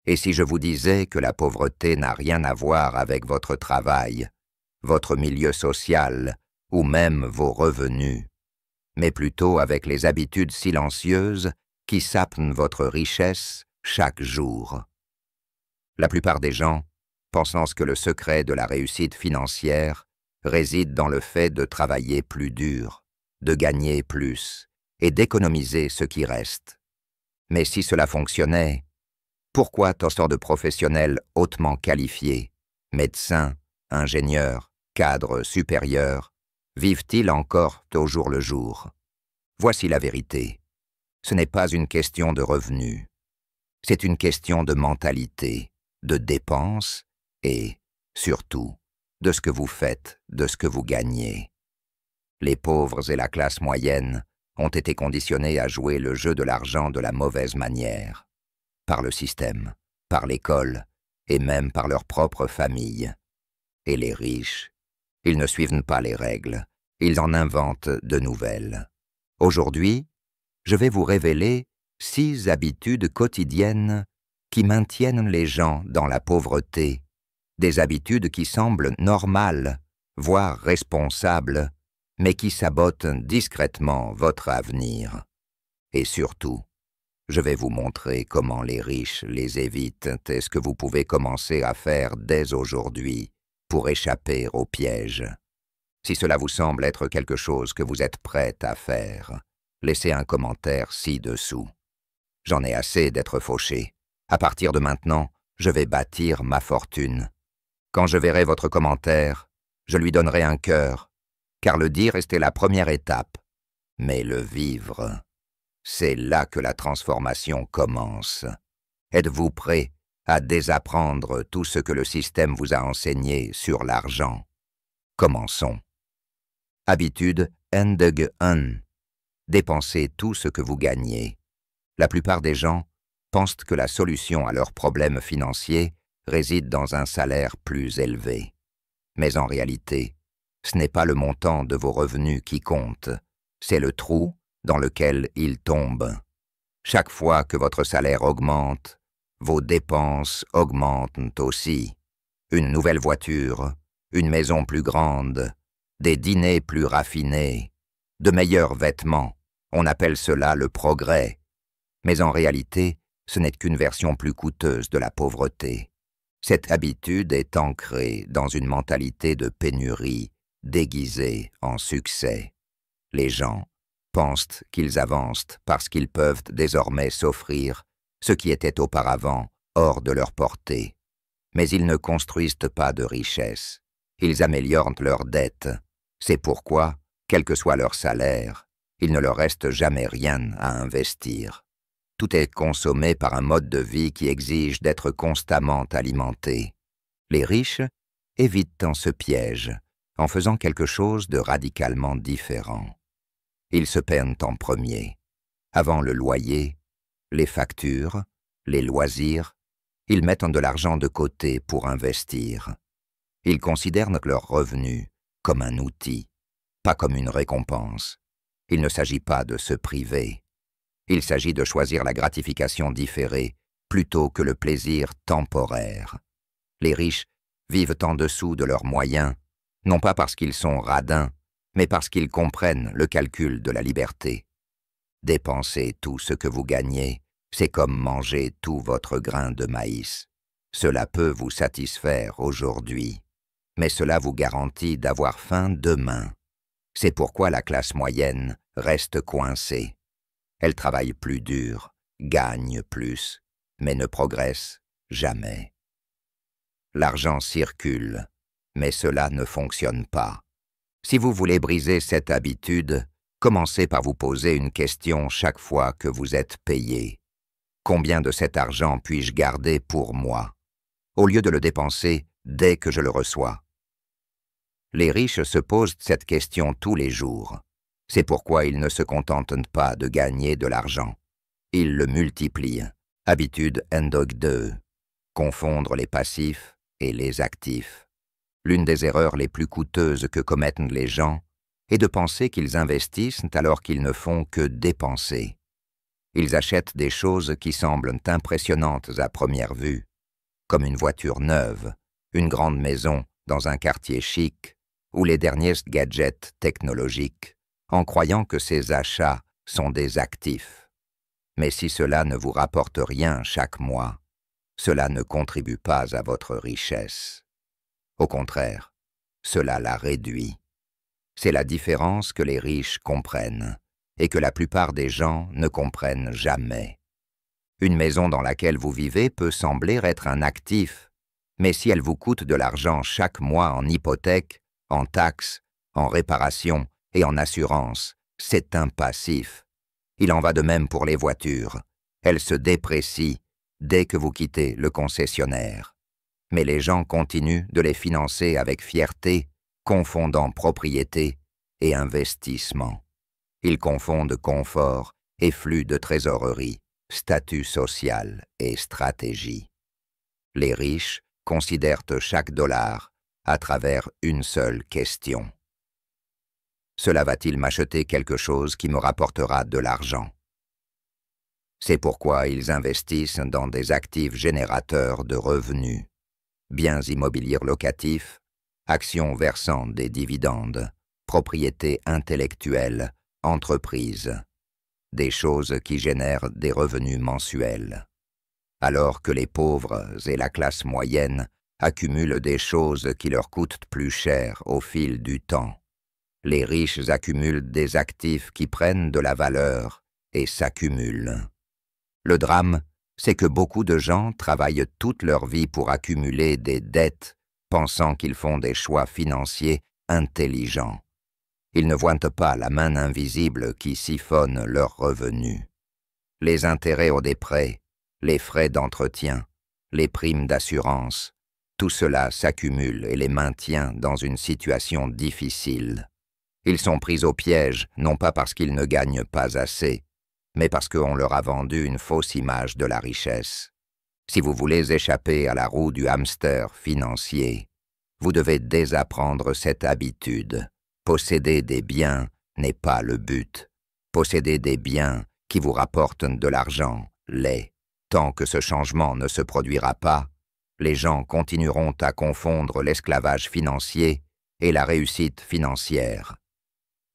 Et si je vous disais que la pauvreté n'a rien à voir avec votre travail, votre milieu social ou même vos revenus, mais plutôt avec les habitudes silencieuses qui sapent votre richesse chaque jour. La plupart des gens pensant que le secret de la réussite financière réside dans le fait de travailler plus dur, de gagner plus et d'économiser ce qui reste. Mais si cela fonctionnait, pourquoi tant de professionnels hautement qualifiés, médecins, ingénieurs, cadres supérieurs, vivent-ils encore au jour le jour? Voici la vérité. Ce n'est pas une question de revenus. C'est une question de mentalité, de dépenses et, surtout, de ce que vous faites, de ce que vous gagnez. Les pauvres et la classe moyenne ont été conditionnés à jouer le jeu de l'argent de la mauvaise manière, par le système, par l'école et même par leur propre famille. Et les riches, ils ne suivent pas les règles, ils en inventent de nouvelles. Aujourd'hui, je vais vous révéler 6 habitudes quotidiennes qui maintiennent les gens dans la pauvreté, des habitudes qui semblent normales, voire responsables, mais qui sabotent discrètement votre avenir. Et surtout, je vais vous montrer comment les riches les évitent et ce que vous pouvez commencer à faire dès aujourd'hui pour échapper au piège. Si cela vous semble être quelque chose que vous êtes prêt à faire, laissez un commentaire ci-dessous. J'en ai assez d'être fauché. À partir de maintenant, je vais bâtir ma fortune. Quand je verrai votre commentaire, je lui donnerai un cœur, car le dire était la première étape. Mais le vivre, c'est là que la transformation commence. Êtes-vous prêt à désapprendre tout ce que le système vous a enseigné sur l'argent? Commençons. Habitude N-1. Dépensez tout ce que vous gagnez. La plupart des gens pensent que la solution à leurs problèmes financiers réside dans un salaire plus élevé. Mais en réalité, ce n'est pas le montant de vos revenus qui compte, c'est le trou dans lequel ils tombent. Chaque fois que votre salaire augmente, vos dépenses augmentent aussi. Une nouvelle voiture, une maison plus grande, des dîners plus raffinés, de meilleurs vêtements, on appelle cela le progrès. Mais en réalité, ce n'est qu'une version plus coûteuse de la pauvreté. Cette habitude est ancrée dans une mentalité de pénurie, déguisée en succès. Les gens pensent qu'ils avancent parce qu'ils peuvent désormais s'offrir ce qui était auparavant hors de leur portée. Mais ils ne construisent pas de richesse. Ils améliorent leurs dettes. C'est pourquoi, quel que soit leur salaire, il ne leur reste jamais rien à investir. Tout est consommé par un mode de vie qui exige d'être constamment alimenté. Les riches évitent ce piège en faisant quelque chose de radicalement différent. Ils se peinent en premier. Avant le loyer, les factures, les loisirs, ils mettent de l'argent de côté pour investir. Ils considèrent leurs revenus comme un outil, pas comme une récompense. Il ne s'agit pas de se priver. Il s'agit de choisir la gratification différée plutôt que le plaisir temporaire. Les riches vivent en dessous de leurs moyens, non pas parce qu'ils sont radins, mais parce qu'ils comprennent le calcul de la liberté. Dépenser tout ce que vous gagnez, c'est comme manger tout votre grain de maïs. Cela peut vous satisfaire aujourd'hui, mais cela vous garantit d'avoir faim demain. C'est pourquoi la classe moyenne reste coincée. Elle travaille plus dur, gagne plus, mais ne progresse jamais. L'argent circule, mais cela ne fonctionne pas. Si vous voulez briser cette habitude, commencez par vous poser une question chaque fois que vous êtes payé. Combien de cet argent puis-je garder pour moi, au lieu de le dépenser dès que je le reçois? Les riches se posent cette question tous les jours. C'est pourquoi ils ne se contentent pas de gagner de l'argent. Ils le multiplient. Habitude N-2. Confondre les passifs et les actifs. L'une des erreurs les plus coûteuses que commettent les gens est de penser qu'ils investissent alors qu'ils ne font que dépenser. Ils achètent des choses qui semblent impressionnantes à première vue, comme une voiture neuve, une grande maison dans un quartier chic, ou les derniers gadgets technologiques, en croyant que ces achats sont des actifs. Mais si cela ne vous rapporte rien chaque mois, cela ne contribue pas à votre richesse. Au contraire, cela la réduit. C'est la différence que les riches comprennent et que la plupart des gens ne comprennent jamais. Une maison dans laquelle vous vivez peut sembler être un actif, mais si elle vous coûte de l'argent chaque mois en hypothèque, en taxes, en réparation et en assurance, c'est un passif. Il en va de même pour les voitures. Elles se déprécient dès que vous quittez le concessionnaire. Mais les gens continuent de les financer avec fierté, confondant propriété et investissement. Ils confondent confort et flux de trésorerie, statut social et stratégie. Les riches considèrent chaque dollar à travers une seule question. Cela va-t-il m'acheter quelque chose qui me rapportera de l'argent? C'est pourquoi ils investissent dans des actifs générateurs de revenus, biens immobiliers locatifs, actions versant des dividendes, propriétés intellectuelles, entreprises, des choses qui génèrent des revenus mensuels, alors que les pauvres et la classe moyenne accumulent des choses qui leur coûtent plus cher au fil du temps. Les riches accumulent des actifs qui prennent de la valeur et s'accumulent. Le drame, c'est que beaucoup de gens travaillent toute leur vie pour accumuler des dettes, pensant qu'ils font des choix financiers intelligents. Ils ne voient pas la main invisible qui siphonne leurs revenus. Les intérêts aux prêts, les frais d'entretien, les primes d'assurance, tout cela s'accumule et les maintient dans une situation difficile. Ils sont pris au piège, non pas parce qu'ils ne gagnent pas assez, mais parce qu'on leur a vendu une fausse image de la richesse. Si vous voulez échapper à la roue du hamster financier, vous devez désapprendre cette habitude. Posséder des biens n'est pas le but. Posséder des biens qui vous rapportent de l'argent l'est. Tant que ce changement ne se produira pas, les gens continueront à confondre l'esclavage financier et la réussite financière.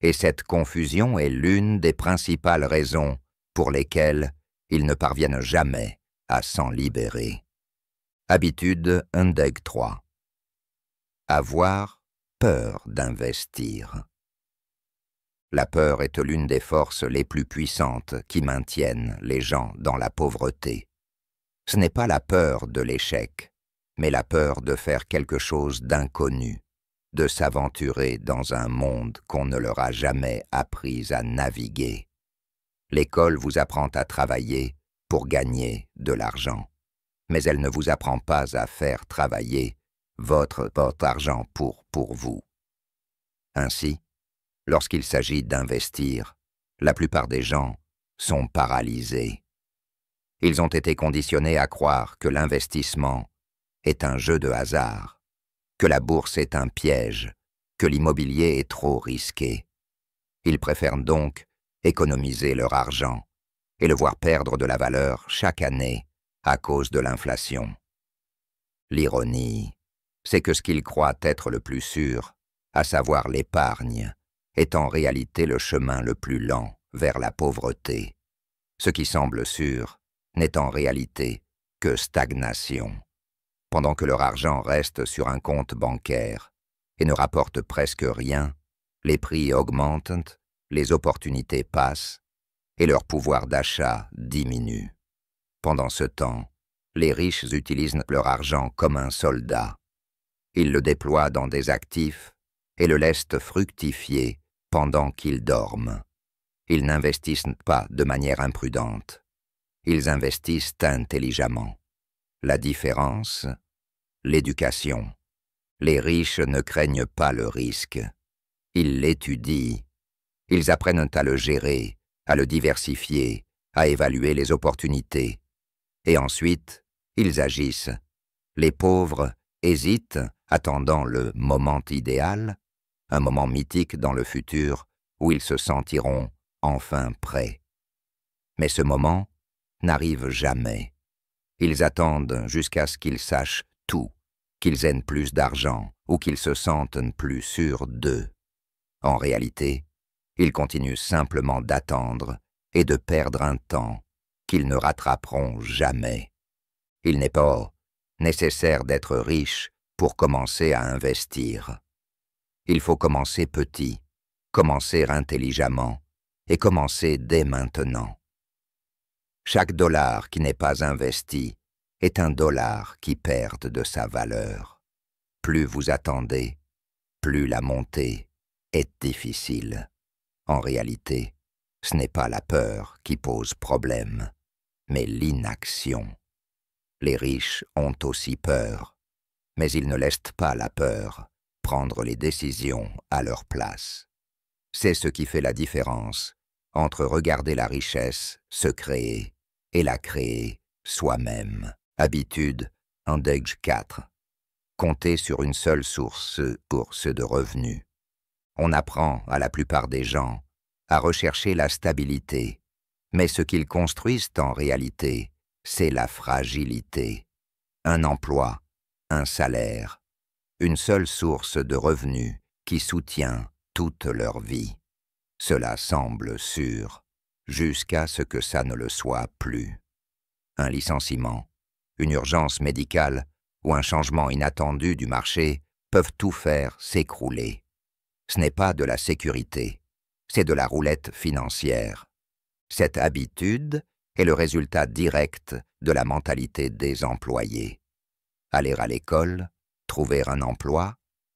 Et cette confusion est l'une des principales raisons pour lesquelles ils ne parviennent jamais à s'en libérer. Habitude Indeg 3. Avoir peur d'investir. La peur est l'une des forces les plus puissantes qui maintiennent les gens dans la pauvreté. Ce n'est pas la peur de l'échec, mais la peur de faire quelque chose d'inconnu, de s'aventurer dans un monde qu'on ne leur a jamais appris à naviguer. L'école vous apprend à travailler pour gagner de l'argent, mais elle ne vous apprend pas à faire travailler votre argent pour vous. Ainsi, lorsqu'il s'agit d'investir, la plupart des gens sont paralysés. Ils ont été conditionnés à croire que l'investissement est un jeu de hasard, que la bourse est un piège, que l'immobilier est trop risqué. Ils préfèrent donc économiser leur argent et le voir perdre de la valeur chaque année à cause de l'inflation. L'ironie, c'est que ce qu'ils croient être le plus sûr, à savoir l'épargne, est en réalité le chemin le plus lent vers la pauvreté. Ce qui semble sûr n'est en réalité que stagnation. Pendant que leur argent reste sur un compte bancaire et ne rapporte presque rien, les prix augmentent, les opportunités passent et leur pouvoir d'achat diminue. Pendant ce temps, les riches utilisent leur argent comme un soldat. Ils le déploient dans des actifs et le laissent fructifier pendant qu'ils dorment. Ils n'investissent pas de manière imprudente. Ils investissent intelligemment. La différence, l'éducation. Les riches ne craignent pas le risque. Ils l'étudient. Ils apprennent à le gérer, à le diversifier, à évaluer les opportunités. Et ensuite, ils agissent. Les pauvres hésitent, attendant le moment idéal, un moment mythique dans le futur où ils se sentiront enfin prêts. Mais ce moment n'arrive jamais. Ils attendent jusqu'à ce qu'ils sachent tout, qu'ils aient plus d'argent ou qu'ils se sentent plus sûrs d'eux. En réalité, ils continuent simplement d'attendre et de perdre un temps qu'ils ne rattraperont jamais. Il n'est pas nécessaire d'être riche pour commencer à investir. Il faut commencer petit, commencer intelligemment et commencer dès maintenant. Chaque dollar qui n'est pas investi est un dollar qui perd de sa valeur. Plus vous attendez, plus la montée est difficile. En réalité, ce n'est pas la peur qui pose problème, mais l'inaction. Les riches ont aussi peur, mais ils ne laissent pas la peur prendre les décisions à leur place. C'est ce qui fait la différence entre regarder la richesse se créer et la créer soi-même. Habitude, Andège 4. Compter sur une seule source de revenus. On apprend à la plupart des gens à rechercher la stabilité, mais ce qu'ils construisent en réalité, c'est la fragilité. Un emploi, un salaire, une seule source de revenus qui soutient toute leur vie. Cela semble sûr, jusqu'à ce que ça ne le soit plus. Un licenciement, une urgence médicale ou un changement inattendu du marché peuvent tout faire s'écrouler. Ce n'est pas de la sécurité, c'est de la roulette financière. Cette habitude est le résultat direct de la mentalité des employés. Aller à l'école, trouver un emploi,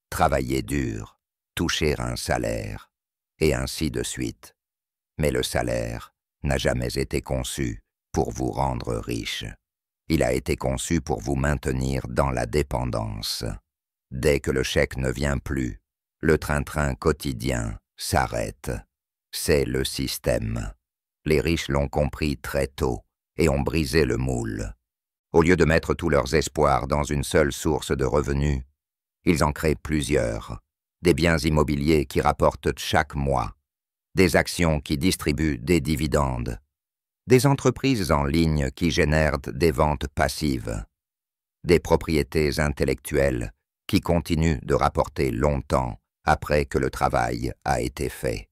travailler dur, toucher un salaire, et ainsi de suite. Mais le salaire n'a jamais été conçu pour vous rendre riche. Il a été conçu pour vous maintenir dans la dépendance. Dès que le chèque ne vient plus, le train-train quotidien s'arrête. C'est le système. Les riches l'ont compris très tôt et ont brisé le moule. Au lieu de mettre tous leurs espoirs dans une seule source de revenus, ils en créent plusieurs. Des biens immobiliers qui rapportent chaque mois, des actions qui distribuent des dividendes, des entreprises en ligne qui génèrent des ventes passives, des propriétés intellectuelles qui continuent de rapporter longtemps après que le travail a été fait.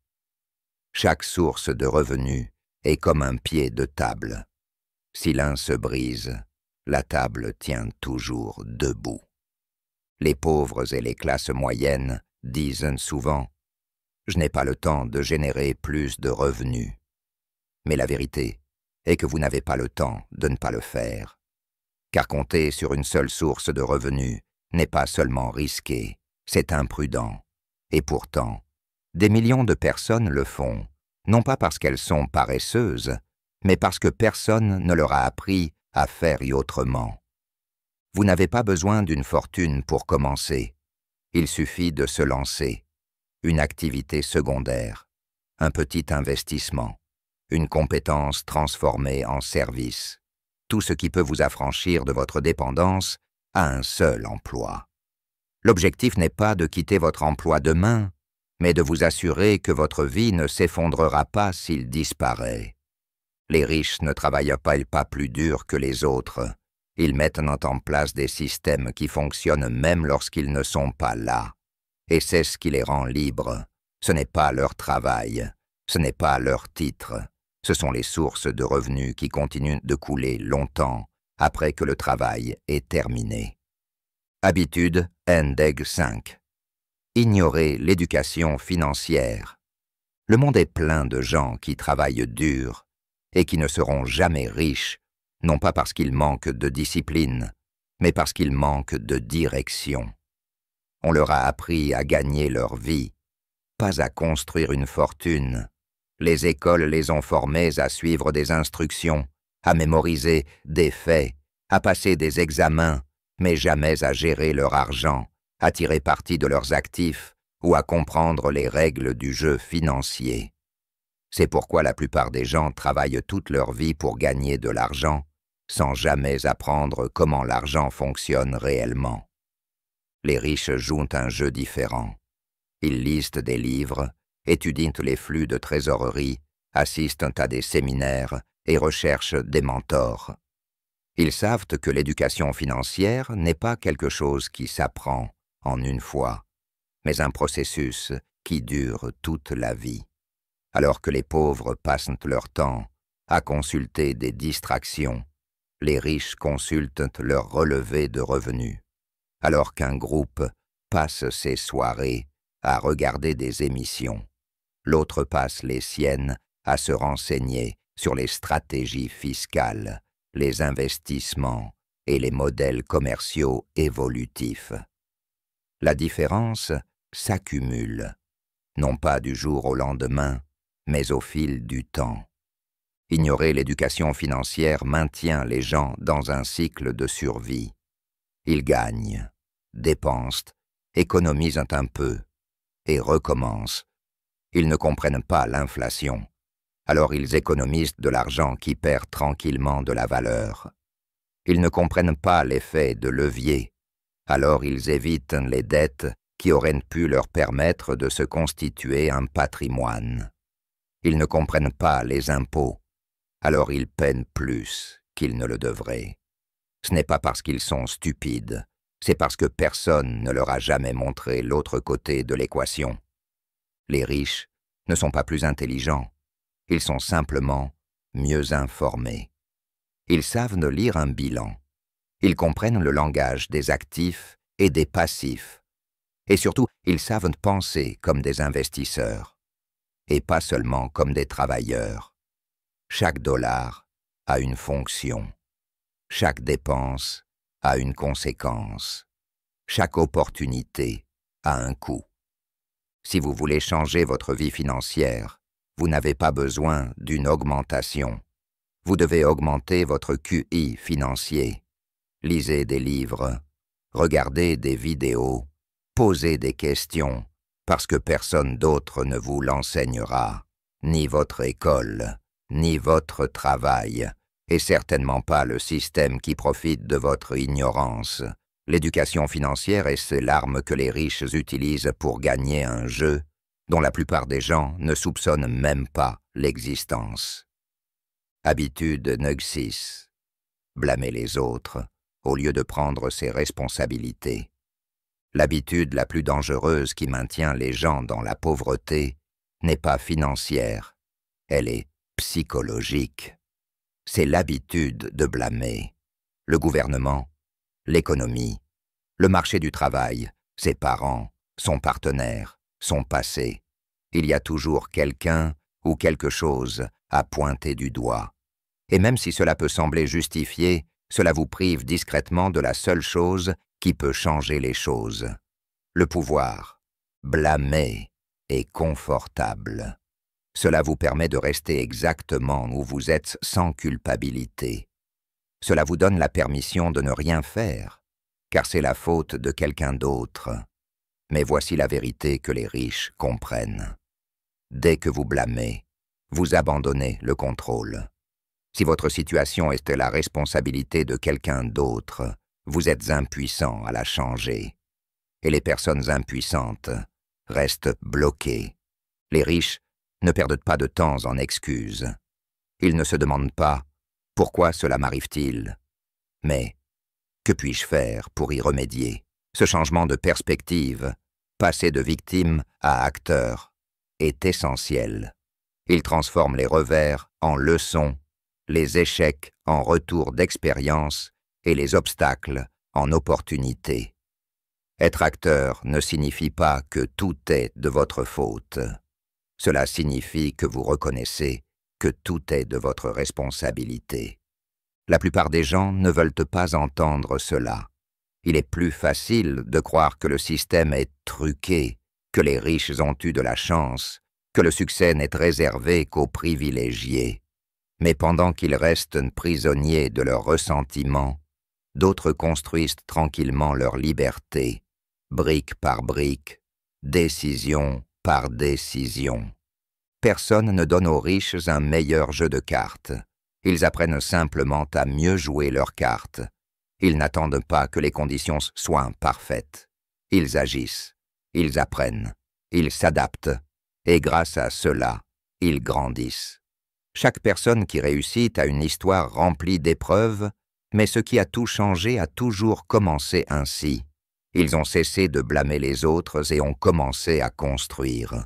Chaque source de revenus est comme un pied de table. Si l'un se brise, la table tient toujours debout. Les pauvres et les classes moyennes disent souvent « Je n'ai pas le temps de générer plus de revenus ». Mais la vérité est que vous n'avez pas le temps de ne pas le faire. Car compter sur une seule source de revenus n'est pas seulement risqué, c'est imprudent. Et pourtant, des millions de personnes le font, non pas parce qu'elles sont paresseuses, mais parce que personne ne leur a appris à faire autrement. Vous n'avez pas besoin d'une fortune pour commencer. Il suffit de se lancer. Une activité secondaire, un petit investissement, une compétence transformée en service. Tout ce qui peut vous affranchir de votre dépendance à un seul emploi. L'objectif n'est pas de quitter votre emploi demain, mais de vous assurer que votre vie ne s'effondrera pas s'il disparaît. Les riches ne travaillent pas plus dur que les autres. Ils mettent en place des systèmes qui fonctionnent même lorsqu'ils ne sont pas là. Et c'est ce qui les rend libres. Ce n'est pas leur travail, ce n'est pas leur titre. Ce sont les sources de revenus qui continuent de couler longtemps après que le travail est terminé. Habitude, Andège 5. Ignorer l'éducation financière. Le monde est plein de gens qui travaillent dur et qui ne seront jamais riches, non pas parce qu'ils manquent de discipline, mais parce qu'ils manquent de direction. On leur a appris à gagner leur vie, pas à construire une fortune. Les écoles les ont formés à suivre des instructions, à mémoriser des faits, à passer des examens, mais jamais à gérer leur argent, à tirer parti de leurs actifs ou à comprendre les règles du jeu financier. C'est pourquoi la plupart des gens travaillent toute leur vie pour gagner de l'argent, sans jamais apprendre comment l'argent fonctionne réellement. Les riches jouent un jeu différent. Ils lisent des livres, étudient les flux de trésorerie, assistent à des séminaires et recherchent des mentors. Ils savent que l'éducation financière n'est pas quelque chose qui s'apprend en une fois, mais un processus qui dure toute la vie. Alors que les pauvres passent leur temps à consulter des distractions, les riches consultent leur relevé de revenus. Alors qu'un groupe passe ses soirées à regarder des émissions, l'autre passe les siennes à se renseigner sur les stratégies fiscales, les investissements et les modèles commerciaux évolutifs. La différence s'accumule, non pas du jour au lendemain, mais au fil du temps. Ignorer l'éducation financière maintient les gens dans un cycle de survie. Ils gagnent, dépensent, économisent un peu et recommencent. Ils ne comprennent pas l'inflation. Alors ils économisent de l'argent qui perd tranquillement de la valeur. Ils ne comprennent pas l'effet de levier. Alors ils évitent les dettes qui auraient pu leur permettre de se constituer un patrimoine. Ils ne comprennent pas les impôts. Alors ils peinent plus qu'ils ne le devraient. Ce n'est pas parce qu'ils sont stupides, c'est parce que personne ne leur a jamais montré l'autre côté de l'équation. Les riches ne sont pas plus intelligents, ils sont simplement mieux informés. Ils savent lire un bilan, ils comprennent le langage des actifs et des passifs, et surtout, ils savent penser comme des investisseurs, et pas seulement comme des travailleurs. Chaque dollar a une fonction. Chaque dépense a une conséquence. Chaque opportunité a un coût. Si vous voulez changer votre vie financière, vous n'avez pas besoin d'une augmentation. Vous devez augmenter votre QI financier. Lisez des livres, regardez des vidéos, posez des questions, parce que personne d'autre ne vous l'enseignera, ni votre école, ni votre travail, et certainement pas le système qui profite de votre ignorance. L'éducation financière est l'arme que les riches utilisent pour gagner un jeu dont la plupart des gens ne soupçonnent même pas l'existence. Habitude Nug6. Blâmer les autres au lieu de prendre ses responsabilités. L'habitude la plus dangereuse qui maintient les gens dans la pauvreté n'est pas financière, elle est psychologique. C'est l'habitude de blâmer le gouvernement, l'économie, le marché du travail, ses parents, son partenaire, son passé. Il y a toujours quelqu'un ou quelque chose à pointer du doigt. Et même si cela peut sembler justifié, cela vous prive discrètement de la seule chose qui peut changer les choses. Le pouvoir. Blâmer est confortable. Cela vous permet de rester exactement où vous êtes sans culpabilité. Cela vous donne la permission de ne rien faire, car c'est la faute de quelqu'un d'autre. Mais voici la vérité que les riches comprennent. Dès que vous blâmez, vous abandonnez le contrôle. Si votre situation est la responsabilité de quelqu'un d'autre, vous êtes impuissant à la changer. Et les personnes impuissantes restent bloquées. Les riches ne perdent pas de temps en excuses. Ils ne se demandent pas « Pourquoi cela m'arrive-t-il ?» mais « Que puis-je faire pour y remédier ?» Ce changement de perspective, passer de victime à acteur, est essentiel. Il transforme les revers en leçons, les échecs en retours d'expérience et les obstacles en opportunités. Être acteur ne signifie pas que tout est de votre faute. Cela signifie que vous reconnaissez que tout est de votre responsabilité. La plupart des gens ne veulent pas entendre cela. Il est plus facile de croire que le système est truqué, que les riches ont eu de la chance, que le succès n'est réservé qu'aux privilégiés. Mais pendant qu'ils restent prisonniers de leurs ressentiments, d'autres construisent tranquillement leur liberté, brique par brique, décision par décision. Personne ne donne aux riches un meilleur jeu de cartes. Ils apprennent simplement à mieux jouer leurs cartes. Ils n'attendent pas que les conditions soient parfaites. Ils agissent, ils apprennent, ils s'adaptent, et grâce à cela, ils grandissent. Chaque personne qui réussit a une histoire remplie d'épreuves, mais ce qui a tout changé a toujours commencé ainsi. Ils ont cessé de blâmer les autres et ont commencé à construire.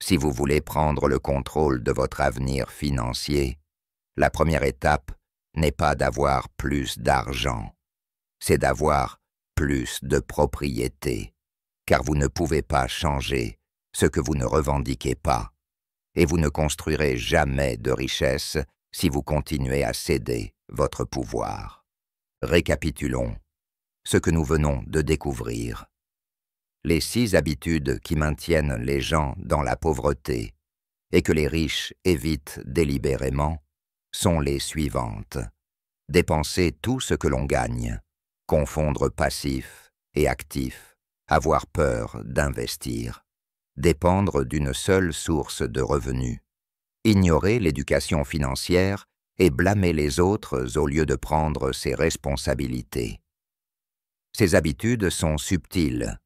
Si vous voulez prendre le contrôle de votre avenir financier, la première étape n'est pas d'avoir plus d'argent, c'est d'avoir plus de propriété, car vous ne pouvez pas changer ce que vous ne revendiquez pas, et vous ne construirez jamais de richesse si vous continuez à céder votre pouvoir. Récapitulons ce que nous venons de découvrir. Les 6 habitudes qui maintiennent les gens dans la pauvreté et que les riches évitent délibérément sont les suivantes. Dépenser tout ce que l'on gagne, confondre passif et actif, avoir peur d'investir, dépendre d'une seule source de revenus, ignorer l'éducation financière et blâmer les autres au lieu de prendre ses responsabilités. Ces habitudes sont subtiles.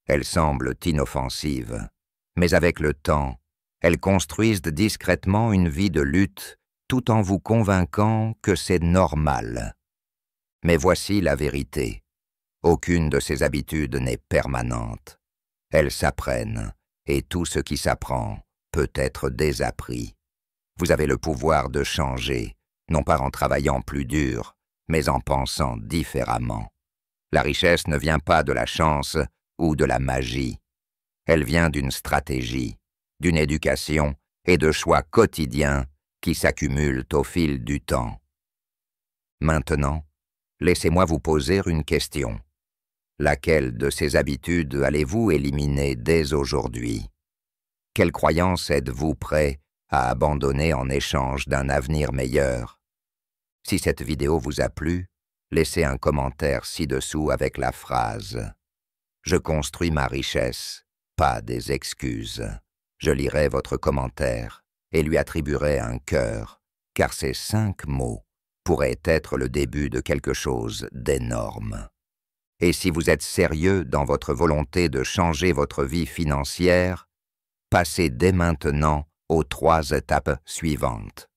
Elles semblent inoffensives, mais avec le temps, elles construisent discrètement une vie de lutte tout en vous convainquant que c'est normal. Mais voici la vérité. Aucune de ces habitudes n'est permanente. Elles s'apprennent, et tout ce qui s'apprend peut être désappris. Vous avez le pouvoir de changer, non pas en travaillant plus dur, mais en pensant différemment. La richesse ne vient pas de la chance ou de la magie. Elle vient d'une stratégie, d'une éducation et de choix quotidiens qui s'accumulent au fil du temps. Maintenant, laissez-moi vous poser une question. Laquelle de ces habitudes allez-vous éliminer dès aujourd'hui? Quelle croyance êtes-vous prêt à abandonner en échange d'un avenir meilleur? Si cette vidéo vous a plu, laissez un commentaire ci-dessous avec la phrase « Je construis ma richesse, pas des excuses ». Je lirai votre commentaire et lui attribuerai un cœur, car ces 5 mots pourraient être le début de quelque chose d'énorme. Et si vous êtes sérieux dans votre volonté de changer votre vie financière, passez dès maintenant aux 3 étapes suivantes.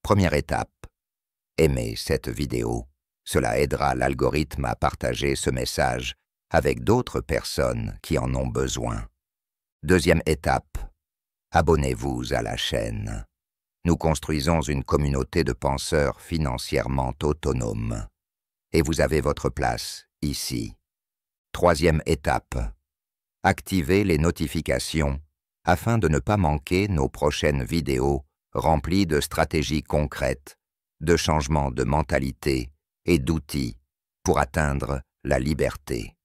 Première étape, aimez cette vidéo. Cela aidera l'algorithme à partager ce message avec d'autres personnes qui en ont besoin. Deuxième étape, abonnez-vous à la chaîne. Nous construisons une communauté de penseurs financièrement autonomes. Et vous avez votre place ici. Troisième étape, activez les notifications afin de ne pas manquer nos prochaines vidéos remplies de stratégies concrètes, de changements de mentalité et d'outils pour atteindre la liberté.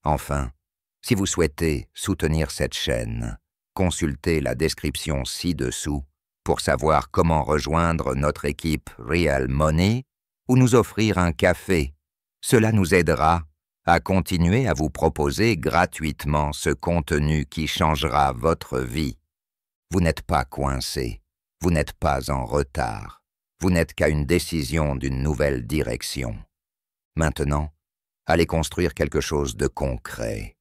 Enfin, si vous souhaitez soutenir cette chaîne, consultez la description ci-dessous pour savoir comment rejoindre notre équipe Real Money ou nous offrir un café. Cela nous aidera à continuer à vous proposer gratuitement ce contenu qui changera votre vie. Vous n'êtes pas coincé, vous n'êtes pas en retard. Vous n'êtes qu'à une décision d'une nouvelle direction. Maintenant, allez construire quelque chose de concret.